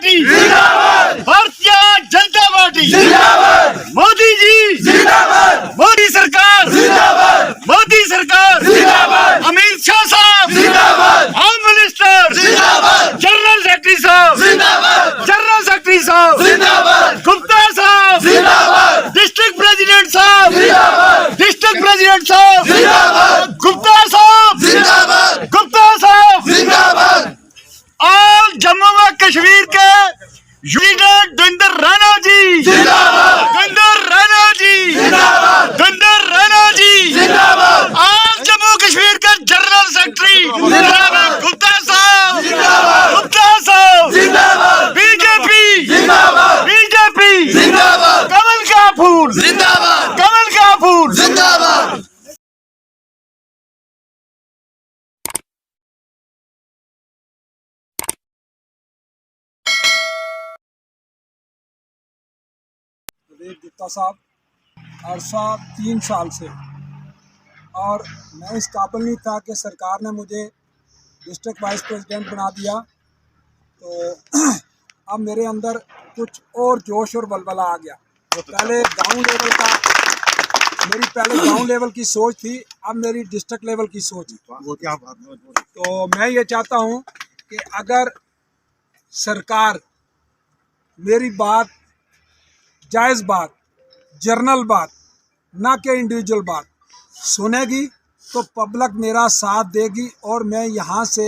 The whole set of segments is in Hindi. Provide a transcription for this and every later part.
पार्टी जिंदाबाद, भारतीय जनता पार्टी जिंदाबाद, मोदी जी जिंदाबाद, मोदी सरकार जिंदाबाद, मोदी सरकार जिंदाबाद, अमित शाह साहब जिंदाबाद, होम मिनिस्टर जिंदाबाद, जनरल सेक्रेटरी साहब जिंदाबाद, जनरल सेक्रेटरी साहब जिंदाबाद, गुप्ता साहब जिंदाबाद, डिस्ट्रिक्ट प्रेसिडेंट साहब जिंदाबाद, डिस्ट्रिक्ट प्रेसिडेंट साहब जिंदाबाद, गुप्ता साहब जिंदाबाद, गुप्ता साहब जिंदाबाद, और जम्मू व कश्मीर के लीडर दविंदर राणा जी जिंदाबाद, दविंदर राणा जी जिंदाबाद, दविंदर राणा जी जिंदाबाद, और जम्मू कश्मीर के जनरल सेक्रेटरी जिंदाबाद, गुप्ता साहब जिंदाबाद, गुप्ता साहब जिंदाबाद, बीजेपी जिंदाबाद, बीजेपी जिंदाबाद, कमल का फूल जिंदाबाद, कमल का फूल जिंदाबाद। गुप्ता साहब अरसा 3 साल से, और मैं इस काबिल नहीं था कि सरकार ने मुझे डिस्ट्रिक्ट वाइस प्रेसिडेंट बना दिया। तो अब मेरे अंदर कुछ और जोश और बलबला आ गया। पहले गांव लेवल की सोच थी, अब मेरी डिस्ट्रिक्ट लेवल की सोच है। तो मैं ये चाहता हूँ कि अगर सरकार मेरी बात, जायज़ बात, जर्नल बात, ना कि इंडिविजुअल बात सुनेगी, तो पब्लिक मेरा साथ देगी। और मैं यहाँ से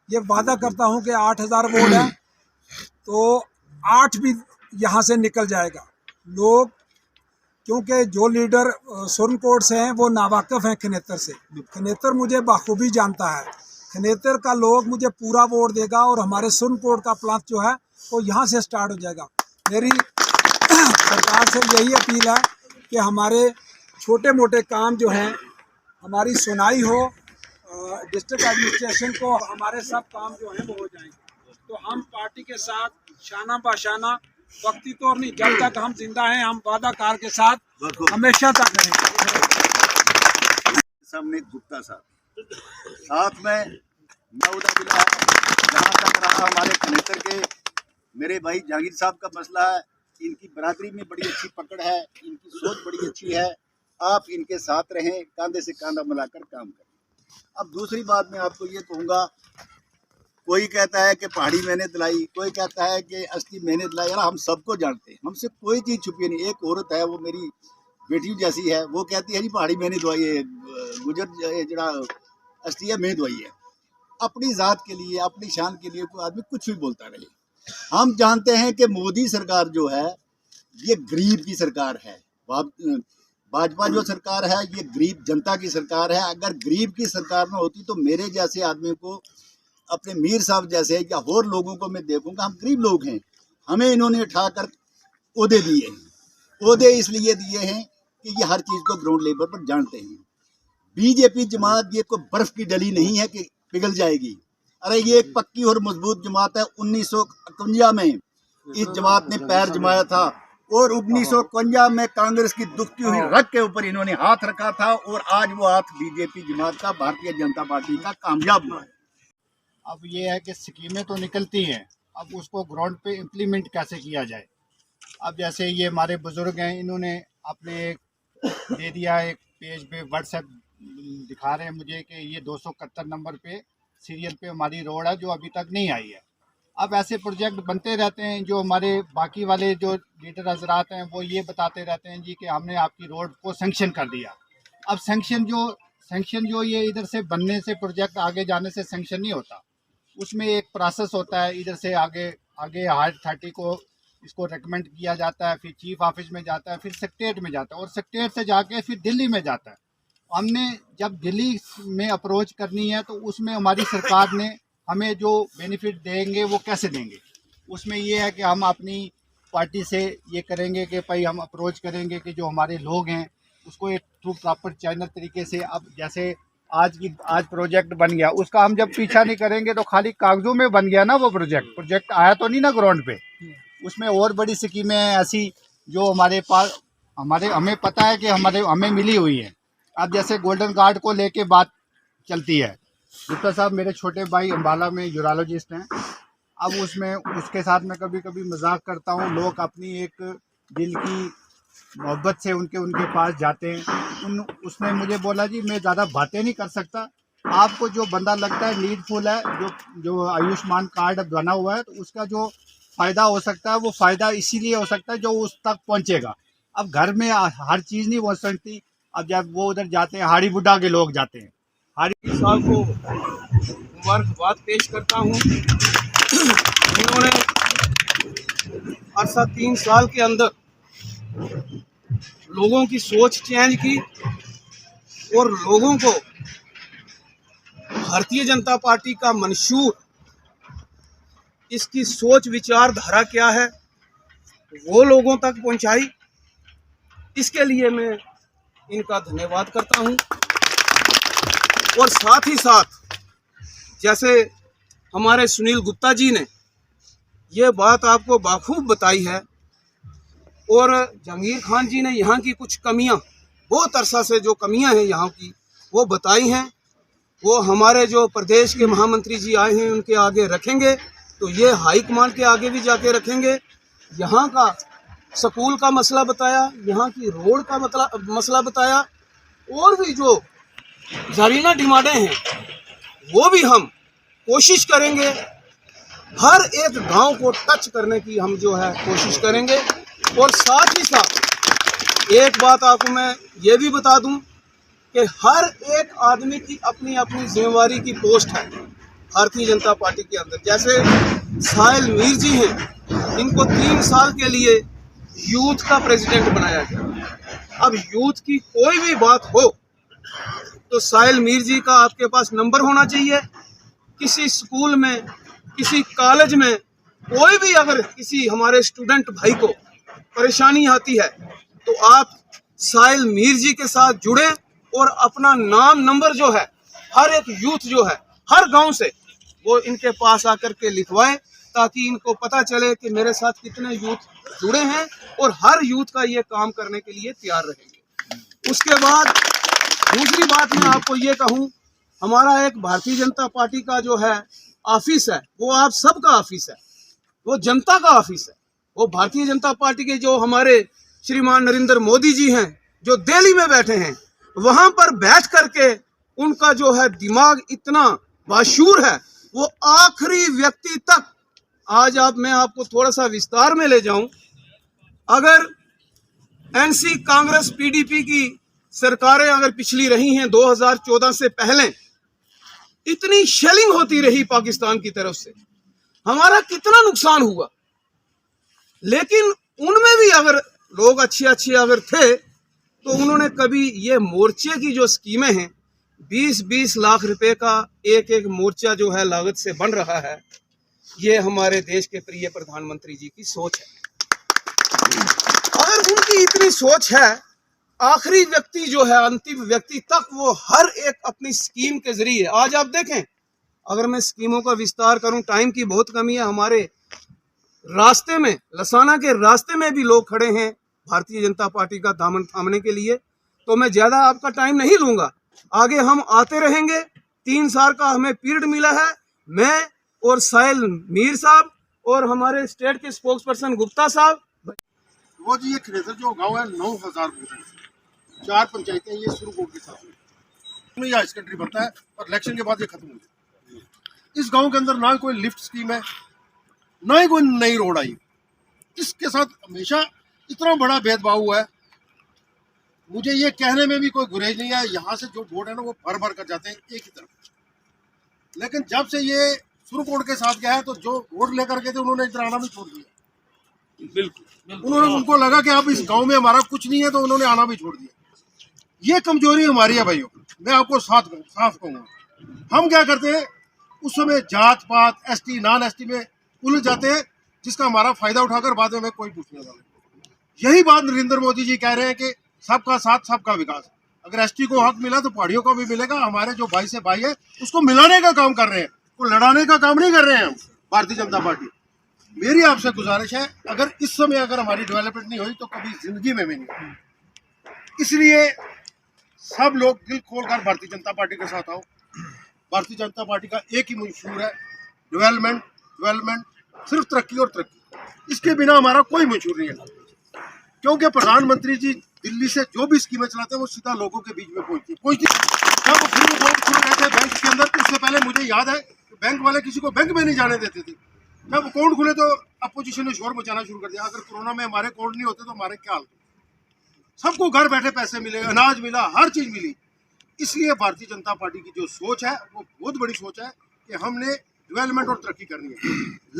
ये वादा करता हूँ कि 8000 वोट है तो 8 भी यहाँ से निकल जाएगा। लोग, क्योंकि जो लीडर सुरनकोट से हैं वो नावाकिफ़ हैं खनेतर से। खनेतर मुझे बाखूबी जानता है, खनेतर का लोग मुझे पूरा वोट देगा और हमारे सुरनकोट का प्लान जो है वो यहाँ से स्टार्ट हो जाएगा। मेरी सरकार से यही अपील है कि हमारे छोटे मोटे काम जो हैं, हमारी सुनाई हो, डिस्ट्रिक्ट एडमिनिस्ट्रेशन को हमारे सब काम जो हैं वो हो जाएंगे। तो हम पार्टी के साथ शाना बाशाना, वक्ती तौर नहीं, जब तक हम जिंदा हैं हम वादा कार के साथ हमेशा तक रहेंगे। सामने गुप्ता साहब, साथ में नौदा जिला जहाँ तक रहा हमारे खनेतर के मेरे भाई जहांगीर साहब का मसला है। इनकी बरादरी में बड़ी अच्छी पकड़ है, इनकी सोच बड़ी अच्छी है। आप इनके साथ रहें, कंधे से कंधा मिलाकर काम करें। अब दूसरी बात मैं आपको ये कहूँगा, कोई कहता है कि पहाड़ी मैंने दिलाई, कोई कहता है कि अस्थि मैंने दिलाई। यार हम सबको जानते हैं, हमसे कोई चीज़ छुपी नहीं। एक औरत है, वो मेरी बेटी जैसी है, वो कहती है जी पहाड़ी मैंने दवाई है, गुजर जरा अस्थि है मैं दवाई है। अपनी ज़ात के लिए, अपनी शान के लिए कोई आदमी कुछ भी बोलता रहे। हम जानते हैं कि मोदी सरकार जो है ये गरीब की सरकार है। भाजपा जो सरकार है ये गरीब जनता की सरकार है। अगर गरीब की सरकार न होती तो मेरे जैसे आदमी को, अपने मीर साहब जैसे या और लोगों को मैं देखूंगा, हम गरीब लोग हैं, हमें इन्होंने उठाकर ओहदे दिए हैं। ओहदे इसलिए दिए हैं कि ये हर चीज़ को ग्राउंड लेवल पर जानते हैं। बीजेपी जमात ये कोई बर्फ़ की डली नहीं है कि पिघल जाएगी। अरे ये एक पक्की और मजबूत जमात है। 1951 में इस जमात ने पैर जमाया था और 1951 में कांग्रेस की दुखती हुई रग के ऊपर इन्होंने हाथ रखा था, और आज वो हाथ बीजेपी जमात का, भारतीय जनता पार्टी का कामयाब हुआ है। अब ये है कि स्कीमें तो निकलती हैं, अब उसको ग्राउंड पे इम्प्लीमेंट कैसे किया जाए। अब जैसे ये हमारे बुजुर्ग हैं, इन्होंने अपने दे दिया एक पेज पे, व्हाट्सएप दिखा रहे हैं मुझे कि ये 271 नंबर पे सीरियल पे हमारी रोड है जो अभी तक नहीं आई है। अब ऐसे प्रोजेक्ट बनते रहते हैं, जो हमारे बाकी वाले जो लीडर हजरात हैं वो ये बताते रहते हैं जी कि हमने आपकी रोड को सैंक्शन कर दिया। अब सैंक्शन जो ये इधर से बनने से, प्रोजेक्ट आगे जाने से सैंक्शन नहीं होता, उसमें एक प्रोसेस होता है। इधर से आगे हायर अथॉरिटी को इसको रेकमेंड किया जाता है, फिर चीफ ऑफिस में जाता है, फिर सेक्रेटेरिएट में जाता है, और सेक्रेटेरिएट से जाके फिर दिल्ली में जाता है। हमने जब दिल्ली में अप्रोच करनी है तो उसमें हमारी सरकार ने हमें जो बेनिफिट देंगे वो कैसे देंगे। उसमें ये है कि हम अपनी पार्टी से ये करेंगे कि भाई हम अप्रोच करेंगे कि जो हमारे लोग हैं उसको एक थ्रू प्रॉपर चैनल तरीके से, अब जैसे आज प्रोजेक्ट बन गया, उसका हम जब पीछा नहीं करेंगे तो खाली कागजों में बन गया ना वो प्रोजेक्ट आया तो नहीं ना ग्राउंड पे। उसमें और बड़ी स्कीमें हैं ऐसी जो हमारे पास हमें पता है कि हमें मिली हुई है। अब जैसे गोल्डन कार्ड को लेके बात चलती है, गुप्ता साहब मेरे छोटे भाई अम्बाला में यूरोलॉजिस्ट हैं। अब उसमें उसके साथ मैं कभी कभी मजाक करता हूँ। लोग अपनी एक दिल की मोहब्बत से उनके पास जाते हैं। उसने मुझे बोला जी मैं ज़्यादा बातें नहीं कर सकता, आपको जो बंदा लगता है नीडफुल है, जो आयुष्मान कार्ड बना हुआ है, तो उसका जो फ़ायदा हो सकता है वो फ़ायदा इसीलिए हो सकता है जो उस तक पहुँचेगा। अब घर में हर चीज़ नहीं पहुँच सकती। अब जब वो उधर जाते हैं, हाड़ी बुड्ढा के लोग जाते हैं, हाड़ी साहब को मुबारकबाद पेश करता हूँ। उन्होंने अरसा 3 साल के अंदर लोगों की सोच चेंज की और लोगों को भारतीय जनता पार्टी का मंशूर, इसकी सोच विचारधारा क्या है वो लोगों तक पहुंचाई। इसके लिए मैं इनका धन्यवाद करता हूं। और साथ ही साथ जैसे हमारे सुनील गुप्ता जी ने ये बात आपको बाखूब बताई है और जहांगीर खान जी ने यहाँ की कुछ कमियाँ, बहुत अरसा से जो कमियाँ हैं यहाँ की वो बताई हैं, वो हमारे जो प्रदेश के महामंत्री जी आए हैं उनके आगे रखेंगे, तो ये हाई कमांड के आगे भी जाके रखेंगे। यहाँ का स्कूल का मसला बताया, यहाँ की रोड का मसला बताया, और भी जो ज़रीना डिमांडें हैं वो भी हम कोशिश करेंगे। हर एक गांव को टच करने की हम जो है कोशिश करेंगे। और साथ ही साथ एक बात आपको मैं ये भी बता दूं कि हर एक आदमी की अपनी अपनी जिम्मेवारी की पोस्ट है भारतीय जनता पार्टी के अंदर। जैसे साहिल मीर जी हैं, इनको 3 साल के लिए यूथ का प्रेसिडेंट बनाया गया। अब यूथ की कोई भी बात हो तो साहिल मीर जी का आपके पास नंबर होना चाहिए। किसी स्कूल में, किसी कॉलेज में कोई भी अगर किसी हमारे स्टूडेंट भाई को परेशानी आती है तो आप साहिल मीर जी के साथ जुड़े और अपना नाम नंबर जो है हर एक यूथ जो है हर गांव से वो इनके पास आकर के लिखवाएं, ताकि इनको पता चले कि मेरे साथ कितने यूथ जुड़े हैं और हर यूथ का ये काम करने के लिए तैयार रहेंगे। उसके बाद दूसरी बात मैं आपको ये कहूँ, हमारा एक भारतीय जनता पार्टी का जो है ऑफिस है वो आप सबका ऑफिस है, वो जनता का ऑफिस है। वो भारतीय जनता पार्टी के जो हमारे श्रीमान नरेंद्र मोदी जी हैं जो दिल्ली में बैठे हैं, वहां पर बैठ करके उनका जो है दिमाग इतना बाशूर है, वो आखिरी व्यक्ति तक। आज मैं आपको थोड़ा सा विस्तार में ले जाऊं, अगर एनसी कांग्रेस पीडीपी की सरकारें अगर पिछली रही हैं 2014 से पहले, इतनी शेलिंग होती रही पाकिस्तान की तरफ से, हमारा कितना नुकसान हुआ। लेकिन उनमें भी अगर लोग अच्छे अगर थे तो उन्होंने कभी ये मोर्चे की जो स्कीमें हैं 20-20 लाख रुपए का एक मोर्चा जो है लागत से बन रहा है, ये हमारे देश के प्रिय प्रधानमंत्री जी की सोच है। अगर उनकी इतनी सोच है, आखिरी व्यक्ति जो है अंतिम व्यक्ति तक वो हर एक अपनी स्कीम के जरिए, आज आप देखें अगर मैं स्कीमों का विस्तार करूं, टाइम की बहुत कमी है, हमारे रास्ते में लसाना के रास्ते में भी लोग खड़े हैं भारतीय जनता पार्टी का दामन थामने के लिए, तो मैं ज़्यादा आपका टाइम नहीं लूँगा। आगे हम आते रहेंगे। 3 साल का हमें पीरियड मिला है, मैं और साहिल मीर साहब और हमारे स्टेट के स्पोक्स पर्सन गुप्ता साहब। वो जी ये खरेसर जो गांव है 9000 वोट है, 4 पंचायतें ये सुरकोट के साथ में या इस कंट्री बनता है और इलेक्शन के बाद ये खत्म हो जाए। इस गांव के अंदर ना कोई लिफ्ट स्कीम है, ना ही कोई नई रोड आई। इसके साथ हमेशा इतना बड़ा भेदभाव हुआ है, मुझे ये कहने में भी कोई गुरेज नहीं है। यहाँ से जो वोट है ना वो भर भर कर जाते हैं एक ही तरफ। लेकिन जब से ये सुरकोट के साथ गया है तो जो वोट लेकर के थे उन्होंने इधर आना भी छोड़ दिया। बिल्कुल उन्होंने, उनको लगा कि अब इस गांव में हमारा कुछ नहीं है तो उन्होंने आना भी छोड़ दिया। ये कमजोरी हमारी है भाइयों, मैं आपको साफ कहूँगा। हम क्या करते हैं उस समय जात पात, एसटी नॉन एसटी में उलझ जाते हैं, जिसका हमारा फायदा उठाकर बाद में हमें कोई पूछने वाला नहीं। यही बात नरेंद्र मोदी जी कह रहे हैं कि सबका साथ सबका विकास। अगर एसटी को हक मिला तो पहाड़ियों को भी मिलेगा। हमारे जो भाई से भाई है उसको मिलाने का काम कर रहे हैं, को लड़ाने का काम नहीं कर रहे हैं हम भारतीय जनता पार्टी। मेरी आपसे गुजारिश है, अगर इस समय अगर हमारी डेवलपमेंट नहीं हुई तो कभी जिंदगी में भी नहीं हुई। इसलिए सब लोग दिल खोलकर भारतीय जनता पार्टी के साथ आओ। भारतीय जनता पार्टी का एक ही मंशूर है, डेवलपमेंट, डेवलपमेंट, सिर्फ तरक्की और तरक्की। इसके बिना हमारा कोई मंशूर नहीं है, क्योंकि प्रधानमंत्री जी दिल्ली से जो भी स्कीमें चलाते हैं वो सीधा लोगों के बीच में पहुंचती है। जब फ्री बोर्ड खुल रहे थे बैंक के अंदर, तो उससे पहले मुझे याद है कि बैंक वाले किसी को बैंक में नहीं जाने देते थे। जब अकाउंट खुले तो अपोजिशन ने शोर मचाना शुरू कर दिया, अगर कोरोना में हमारे अकाउंट नहीं होते तो हमारे क्या हाल। सबको घर बैठे पैसे मिले, अनाज मिला, हर चीज मिली। इसलिए भारतीय जनता पार्टी की जो सोच है वो बहुत बड़ी सोच है कि हमने डेवलपमेंट और तरक्की करनी है।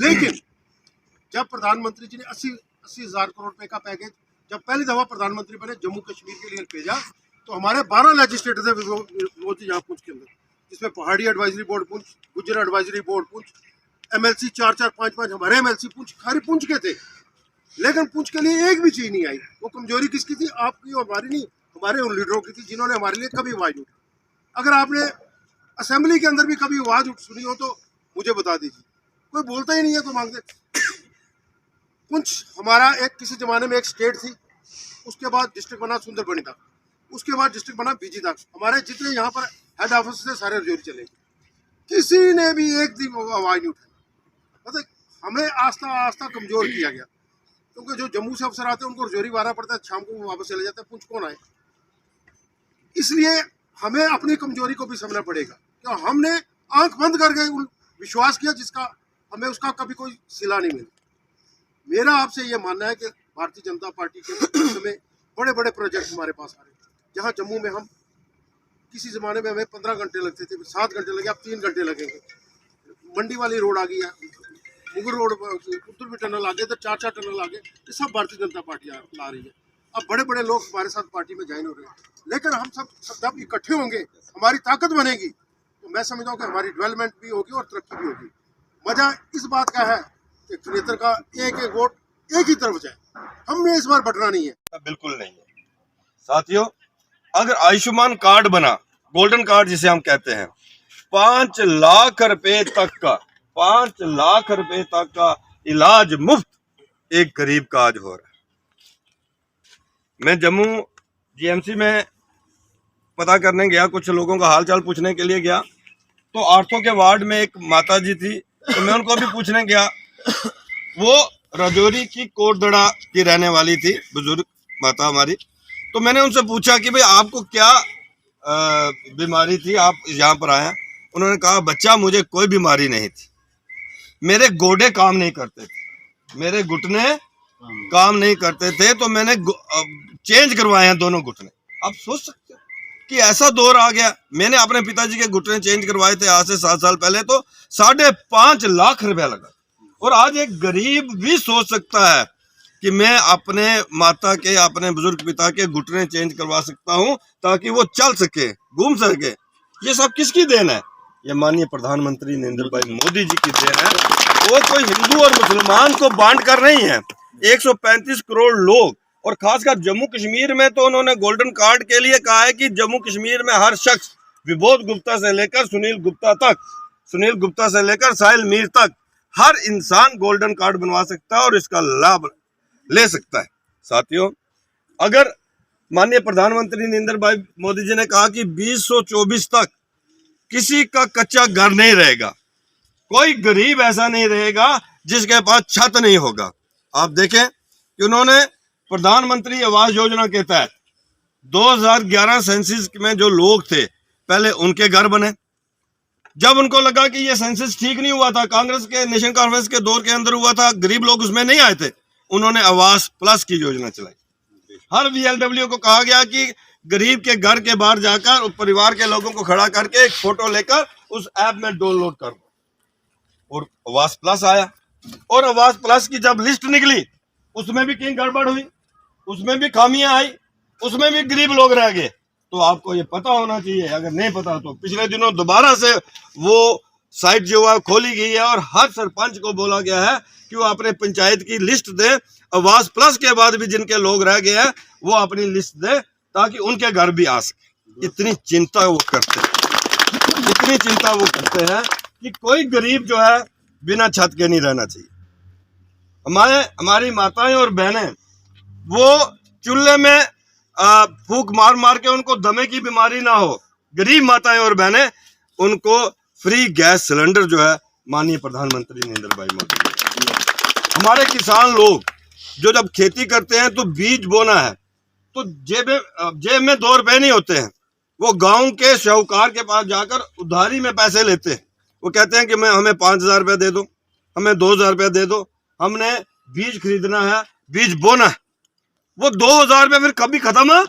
लेकिन जब प्रधानमंत्री जी ने 80 हजार करोड़ रुपए का पैकेज जब पहली दफा प्रधानमंत्री बने जम्मू कश्मीर के लिए भेजा, तो हमारे 12 लेजिस्लेटर थे विरोध यहाँ पुंछ के अंदर, जिसमें पहाड़ी advisory board Poonch, Gujjar advisory board Poonch, MLC 4-4, 5-5 हमारे MLC पुंछ, खारी पुंछ के थे। लेकिन पुंछ के लिए एक भी चीज नहीं आई। वो कमजोरी किसकी थी? आपकी और हमारी नहीं, हमारे उन लीडरों की थी जिन्होंने हमारे लिए कभी आवाज उठी। अगर आपने असेंबली के अंदर भी कभी आवाज सुनी हो तो मुझे बता दीजिए। कोई बोलता ही नहीं है तो मांगते। पुंछ हमारा एक किसी जमाने में एक स्टेट थी, उसके बाद डिस्ट्रिक्ट बना सुंदरबनी तक, उसके बाद डिस्ट्रिक्ट बना बीजी तक। हमारे जितने यहाँ पर हेड ऑफिस से सारे रजौरी चले, किसी ने भी एक दिन आवाज नहीं उठाई। मतलब हमें आस्ता आस्ता कमजोर किया गया, क्योंकि जो जम्मू से अफसर आते हैं उनको रजौरी वारा पड़ता है, शाम को वापस चले जाते हैं, पुंछ कौन आए। इसलिए हमें अपनी कमजोरी को भी समझना पड़ेगा। तो हमने आंख बंद करके विश्वास किया जिसका हमें उसका कभी कोई सिला नहीं मिला। मेरा आपसे ये मानना है कि भारतीय जनता पार्टी के समय बड़े बड़े प्रोजेक्ट हमारे पास आ रहे हैं, जहाँ जम्मू में हम किसी ज़माने में हमें 15 घंटे लगते थे, 7 घंटे लगे, अब 3 घंटे लगेंगे। मंडी वाली रोड आ गई है, मुगल रोड उधर भी टनल आ गए, तो 4-4 टनल आ गए। ये सब भारतीय जनता पार्टी ला रही है। अब बड़े बड़े लोग हमारे साथ पार्टी में ज्वाइन हो रहे हैं, लेकिन हम सब जब इकट्ठे होंगे, हमारी ताकत बनेगी, तो मैं समझता हूँ कि हमारी डेवलपमेंट भी होगी और तरक्की भी होगी। मजा इस बात का है कि खनेतर का एक एक वोट एक ही तरफ जाए, हमने इस बार बटना नहीं है। बिल्कुल नहीं है साथियों। अगर आयुष्मान कार्ड बना, गोल्डन कार्ड जिसे हम कहते हैं, 5 लाख रुपए तक का 5 लाख रुपए तक का इलाज मुफ्त एक गरीब का आज हो रहा है। मैं जम्मू GMC में पता करने गया, कुछ लोगों का हालचाल पूछने के लिए गया, तो 800 के वार्ड में एक माता जी थी, तो मैं उनको भी पूछने गया। वो रजौरी की कोटदड़ा की रहने वाली थी, बुजुर्ग माता हमारी। तो मैंने उनसे पूछा कि भाई आपको क्या बीमारी थी, आप यहाँ पर आए? उन्होंने कहा बच्चा मुझे कोई बीमारी नहीं थी, मेरे गोडे काम नहीं करते थे, मेरे घुटने काम नहीं करते थे, तो मैंने चेंज करवाए हैं दोनों घुटने। आप सोच सकते हो कि ऐसा दौर आ गया। मैंने अपने पिताजी के घुटने चेंज करवाए थे आज से 7 साल पहले, तो 5.5 लाख रुपया लगा। और आज एक गरीब भी सोच सकता है कि मैं अपने माता के, अपने बुजुर्ग पिता के घुटने चेंज करवा सकता हूं ताकि वो चल सके, घूम सके। ये सब किसकी देन है? ये माननीय प्रधानमंत्री नरेंद्र भाई मोदी जी की देन है। वो कोई हिंदू और मुसलमान को बांट कर नहीं है। 135 करोड़ लोग, और खासकर जम्मू कश्मीर में तो उन्होंने गोल्डन कार्ड के लिए कहा है कि जम्मू कश्मीर में हर शख्स, विबोध गुप्ता से लेकर सुनील गुप्ता से लेकर साहिल मीर तक, हर इंसान गोल्डन कार्ड बनवा सकता है और इसका लाभ ले सकता है। साथियों, अगर माननीय प्रधानमंत्री नरेंद्र भाई मोदी जी ने कहा कि 2024 तक किसी का कच्चा घर नहीं रहेगा, कोई गरीब ऐसा नहीं रहेगा जिसके पास छत नहीं होगा। आप देखें कि उन्होंने प्रधानमंत्री आवास योजना के तहत 2011 सेंसस में जो लोग थे पहले उनके घर बने। जब उनको लगा कि ये सेंसस ठीक नहीं हुआ था, कांग्रेस के नेशनल कॉन्फ्रेंस के दौर के अंदर हुआ था, गरीब लोग उसमें नहीं आए थे, उन्होंने आवास प्लस की योजना चलाई। हर VLW को कहा गया कि गरीब के घर के बाहर जाकर परिवार के लोगों को खड़ा करके एक फोटो लेकर उस ऐप में डाउनलोड कर दो। और आवास प्लस आया, और आवास प्लस की जब लिस्ट निकली उसमें भी कहीं गड़बड़ हुई, उसमें भी खामियां आई, उसमें भी गरीब लोग रह गए। तो आपको ये पता होना चाहिए, अगर नहीं पता तो पिछले दिनों दोबारा से वो साइट जो है खोली गई है और हर सरपंच को बोला गया है कि वो अपने पंचायत की लिस्ट दे, आवास प्लस के बाद भी जिनके लोग रह गए हैं वो अपनी लिस्ट दे ताकि उनके घर भी आ सके। इतनी चिंता वो करते हैं कि कोई गरीब जो है बिना छत के नहीं रहना चाहिए। हमारी माताएं और बहनें वो चूल्हे में फूंक मार मार के उनको दमे की बीमारी ना हो, गरीब माताएं और बहनें उनको फ्री गैस सिलेंडर जो है माननीय प्रधानमंत्री नरेंद्र भाई मोदी। हमारे किसान लोग जो जब खेती करते हैं तो बीज बोना है तो जेब में 2 रुपए नहीं होते हैं, वो गांव के शाहूकार के पास जाकर उधारी में पैसे लेते हैं। वो कहते हैं कि हमें 5,000 रुपये दे दो, हमें 2,000 रुपये दे दो, हमने बीज खरीदना है, बीज बोना है। वो 2,000 रुपये फिर कभी खत्म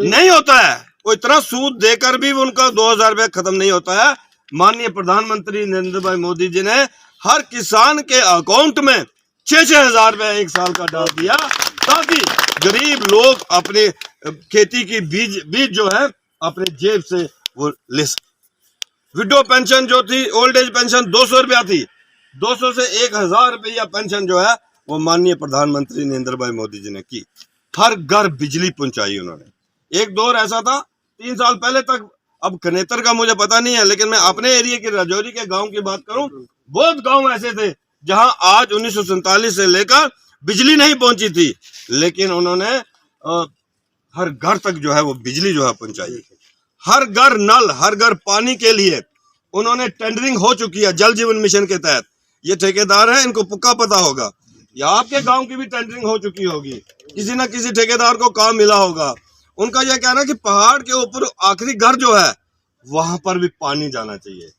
नहीं होता है। वो इतना सूद देकर भी उनका 2,000 रुपये खत्म नहीं होता है। माननीय प्रधानमंत्री नरेंद्र भाई मोदी जी ने हर किसान के अकाउंट में 6-6 हजार रुपये 1 साल का डाल दिया, ताकि गरीब लोग अपने खेती की बीज जो है अपने जेब से वो ले सके। विडो पेंशन जो थी, ओल्ड एज पेंशन 200 रुपया थी, 200 से 1,000 रुपया पेंशन जो है वो माननीय प्रधानमंत्री नरेंद्र भाई मोदी जी ने की। हर घर बिजली पहुंचाई उन्होंने। एक दौर ऐसा था 3 साल पहले तक, अब खनेतर का मुझे पता नहीं है, लेकिन मैं अपने एरिया के राजौरी के गांव की बात करूं, बहुत गांव ऐसे थे जहां आज 1947 से लेकर बिजली नहीं पहुंची थी, लेकिन उन्होंने हर घर तक जो है वो बिजली जो है पहुंचाई। हर घर नल, हर घर पानी के लिए उन्होंने टेंडरिंग हो चुकी है जल जीवन मिशन के तहत। ये ठेकेदार हैं, इनको पक्का पता होगा, या आपके गांव की भी टेंडरिंग हो चुकी होगी, किसी ना किसी ठेकेदार को काम मिला होगा। उनका यह कहना है कि पहाड़ के ऊपर आखिरी घर जो है वहां पर भी पानी जाना चाहिए।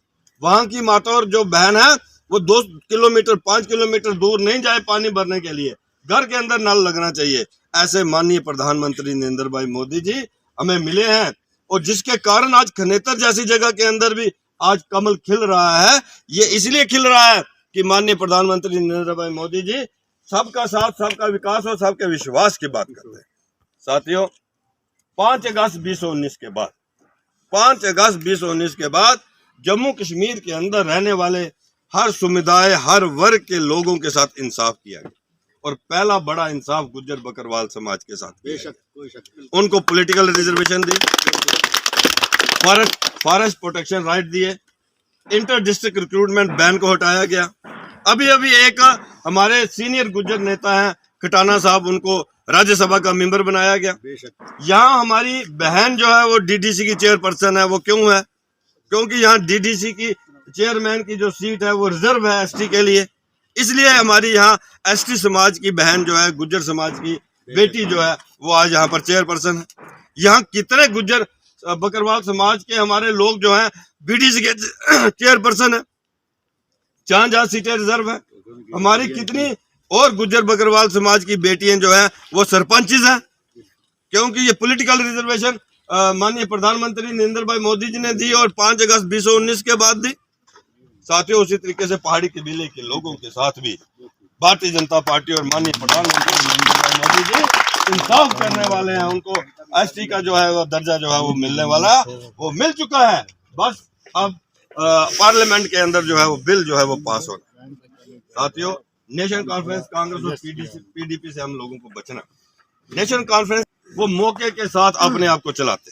वहां की माता और जो बहन है वो 2 किलोमीटर 5 किलोमीटर दूर नहीं जाए पानी भरने के लिए, घर के अंदर नल लगना चाहिए। ऐसे माननीय प्रधानमंत्री नरेंद्र भाई मोदी जी हमें मिले हैं, और जिसके कारण आज खनेतर जैसी जगह के अंदर भी आज कमल खिल रहा है। ये इसलिए खिल रहा है कि माननीय प्रधानमंत्री नरेंद्र भाई मोदी जी सबका साथ, सबका विकास और सबके विश्वास की बात करते हैं। साथियों, 5 अगस्त 2019 के बाद 5 अगस्त 2019 के बाद जम्मू कश्मीर के अंदर रहने वाले हर समुदाय, हर वर्ग के लोगों के साथ इंसाफ किया गया, और पहला बड़ा इंसाफ गुज्जर बकरवाल समाज के साथ किया गया। उनको पॉलिटिकल रिजर्वेशन दी, फॉरेस्ट प्रोटेक्शन राइट दिए, इंटर डिस्ट्रिक्ट रिक्रूटमेंट बैन को हटाया गया। अभी एक हमारे सीनियर गुज्जर नेता हैं खटाना साहब, उनको राज्यसभा का मेंबर बनाया गया। यहाँ हमारी बहन जो है वो डीडीसी की चेयरपर्सन है। वो क्यों है? क्योंकि यहाँ डीडीसी की चेयरमैन की जो सीट है वो रिजर्व है एसटी के लिए, इसलिए हमारी यहाँ एसटी समाज की बहन जो है, गुज्जर समाज की बेटी जो है वो आज यहाँ पर चेयरपर्सन है। यहाँ कितने गुज्जर बकरवाल समाज के हमारे लोग जो हैं बीडीसी के चेयरपर्सन है, जहाँ सीटें रिजर्व है। हमारी कितनी और गुज्जर बकरवाल समाज की बेटियां जो है वो सरपंचेस हैं, क्योंकि ये पॉलिटिकल रिजर्वेशन माननीय प्रधानमंत्री नरेंद्र भाई मोदी जी ने दी, और 5 अगस्त 2019 के बाद दी। साथियों, उसी तरीके से पहाड़ी कबीले के लोगों के साथ भी भारतीय जनता पार्टी और माननीय प्रधानमंत्री नरेंद्र भाई मोदी जी इंसाफ करने वाले हैं। उनको एसटी का जो है वो दर्जा जो है वो मिलने वाला, वो मिल चुका है। बस अब पार्लियामेंट के अंदर जो है वो बिल जो है वो पास होना है। साथियों, नेशनल कॉन्फ्रेंस, कांग्रेस और पीडीपी से हम लोगों को बचना। नेशनल कॉन्फ्रेंस वो मौके के साथ अपने आप को चलाते।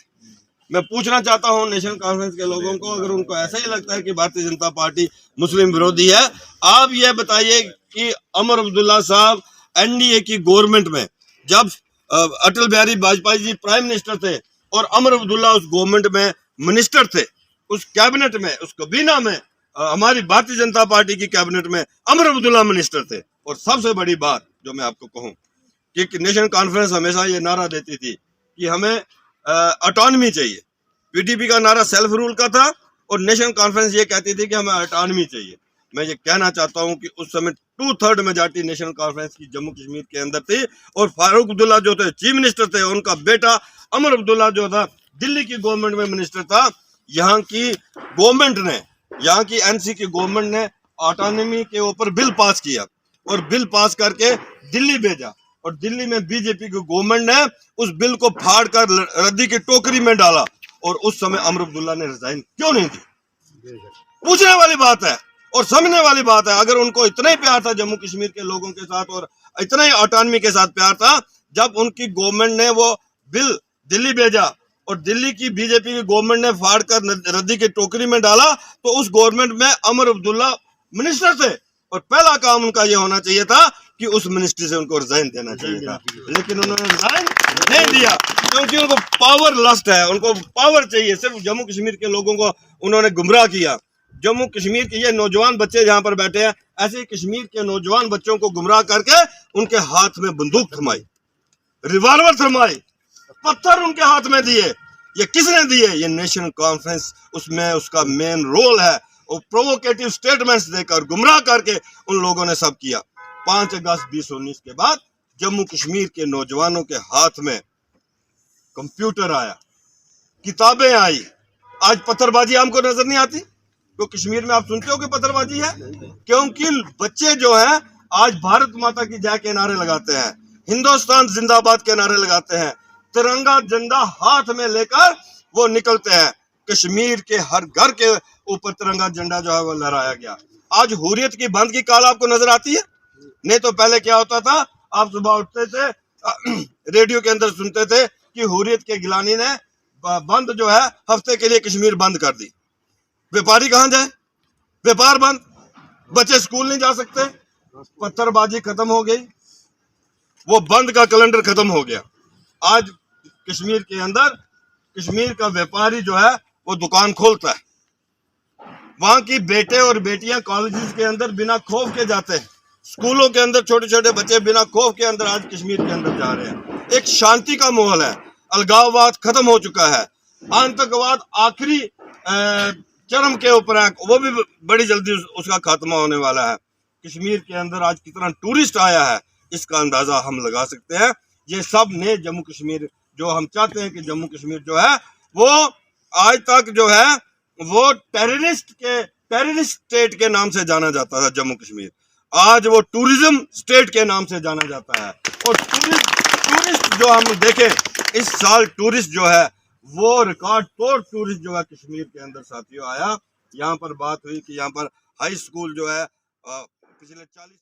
मैं पूछना चाहता हूं नेशनल कॉन्फ्रेंस के लोगों को, अगर उनको ऐसा ही लगता है कि भारतीय जनता पार्टी मुस्लिम विरोधी है, आप ये बताइए कि अमर अब्दुल्ला साहब एनडीए की गवर्नमेंट में जब अटल बिहारी वाजपेयी जी प्राइम मिनिस्टर थे और अमर अब्दुल्ला उस गवर्नमेंट में मिनिस्टर थे, उस कैबिनेट में, उस कबीना में हमारी भारतीय जनता पार्टी की कैबिनेट में अमर अब्दुल्ला मिनिस्टर थे। और सबसे बड़ी बात जो मैं आपको कहूं कि नेशनल कॉन्फ्रेंस हमेशा ये नारा देती थी कि हमें ऑटोनॉमी चाहिए। पीडीपी का नारा सेल्फ रूल का था, और नेशनल कॉन्फ्रेंस ये कहती थी कि हमें ऑटोनॉमी चाहिए। मैं ये कहना चाहता हूं कि उस समय 2/3 मेजॉरिटी नेशनल कॉन्फ्रेंस की जम्मू कश्मीर के अंदर थी, और फारूक अब्दुल्ला जो थे चीफ मिनिस्टर थे, उनका बेटा अमर अब्दुल्ला जो था दिल्ली की गवर्नमेंट में मिनिस्टर था। यहाँ की गवर्नमेंट ने, यहाँ की एनसी की गवर्नमेंट ने ऑटोनॉमी के ऊपर बिल पास किया, और बिल पास करके दिल्ली भेजा, और दिल्ली में बीजेपी की गवर्नमेंट ने उस बिल को फाड़ कर रद्दी की टोकरी में डाला। और उस समय अमर अब्दुल्ला ने रिजाइन क्यों नहीं दी? पूछने वाली बात है और समझने वाली बात है। अगर उनको इतना ही प्यार था जम्मू कश्मीर के लोगों के साथ, और इतना ही ऑटोनॉमी के साथ प्यार था, जब उनकी गवर्नमेंट ने वो बिल दिल्ली भेजा और दिल्ली की बीजेपी की गवर्नमेंट ने फाड़ कर रद्दी की टोकरी में डाला, तो उस गवर्नमेंट में अमर अब्दुल्ला मिनिस्टर थे, और पहला काम उनका यह होना चाहिए था कि उस मिनिस्ट्री से उनको रिजाइन देना चाहिए था। लेकिन उन्होंने रिजाइन नहीं दिया, क्योंकि उनको पावर लस्ट है, उनको पावर चाहिए। सिर्फ जम्मू कश्मीर के लोगों को उन्होंने गुमराह किया। जम्मू कश्मीर के ये नौजवान बच्चे जहां पर बैठे हैं, ऐसे कश्मीर के नौजवान बच्चों को गुमराह करके उनके हाथ में बंदूक थमाई, रिवॉल्वर थमाई, पत्थर उनके हाथ में दिए। ये किसने दिए? ये नेशनल कॉन्फ्रेंस, उसमें उसका मेन रोल है। और प्रोवोकेटिव स्टेटमेंट्स देकर गुमराह करके उन लोगों ने सब किया। 5 अगस्त 2019 के बाद जम्मू कश्मीर के नौजवानों के हाथ में कंप्यूटर आया, किताबें आई। आज पत्थरबाजी हमको नजर नहीं आती। तो कश्मीर में आप सुनते हो कि पत्थरबाजी है, क्योंकि बच्चे जो हैं आज भारत माता की जय के नारे लगाते हैं, हिंदुस्तान जिंदाबाद के नारे लगाते हैं, तिरंगा झंडा हाथ में लेकर वो निकलते हैं। कश्मीर के हर घर के ऊपर तिरंगा झंडा जो है वो लहराया गया। आज हुर्रियत की बंद की काल आपको नजर आती है? नहीं तो पहले क्या होता था, आप सुबह उठते थे रेडियो के अंदर सुनते थे कि हुर्रियत के गिलानी ने बंद जो है हफ्ते के लिए कश्मीर बंद कर दी। व्यापारी कहां जाए? व्यापार बंद, बच्चे स्कूल नहीं जा सकते, पत्थरबाजी खत्म हो गई, वो बंद का कैलेंडर खत्म हो गया। आज कश्मीर के अंदर कश्मीर का व्यापारी जो है वो दुकान खोलता है। वहां की बेटे और बेटियां कॉलेजेस के अंदर बिना खौफ के जाते हैं, स्कूलों के अंदर छोटे छोटे बच्चे बिना खौफ के अंदर आज कश्मीर के अंदर जा रहे हैं। एक शांति का माहौल है, अलगाववाद खत्म हो चुका है, आतंकवाद आखिरी चरम के ऊपर है, वो भी बड़ी जल्दी उसका खात्मा होने वाला है। कश्मीर के अंदर आज कितना टूरिस्ट आया है इसका अंदाजा हम लगा सकते हैं। ये सब ने जम्मू कश्मीर, जो हम चाहते हैं कि जम्मू कश्मीर जो है वो आज तक जो है वो टेररिस्ट स्टेट के नाम से जाना जाता था। जम्मू कश्मीर आज वो टूरिज्म स्टेट के नाम से जाना जाता है। और टूरिस्ट जो हम देखें, इस साल टूरिस्ट जो है वो रिकॉर्ड तोड़ टूरिस्ट जो है कश्मीर के अंदर साथियों आया। यहाँ पर बात हुई कि यहाँ पर हाई स्कूल जो है पिछले 40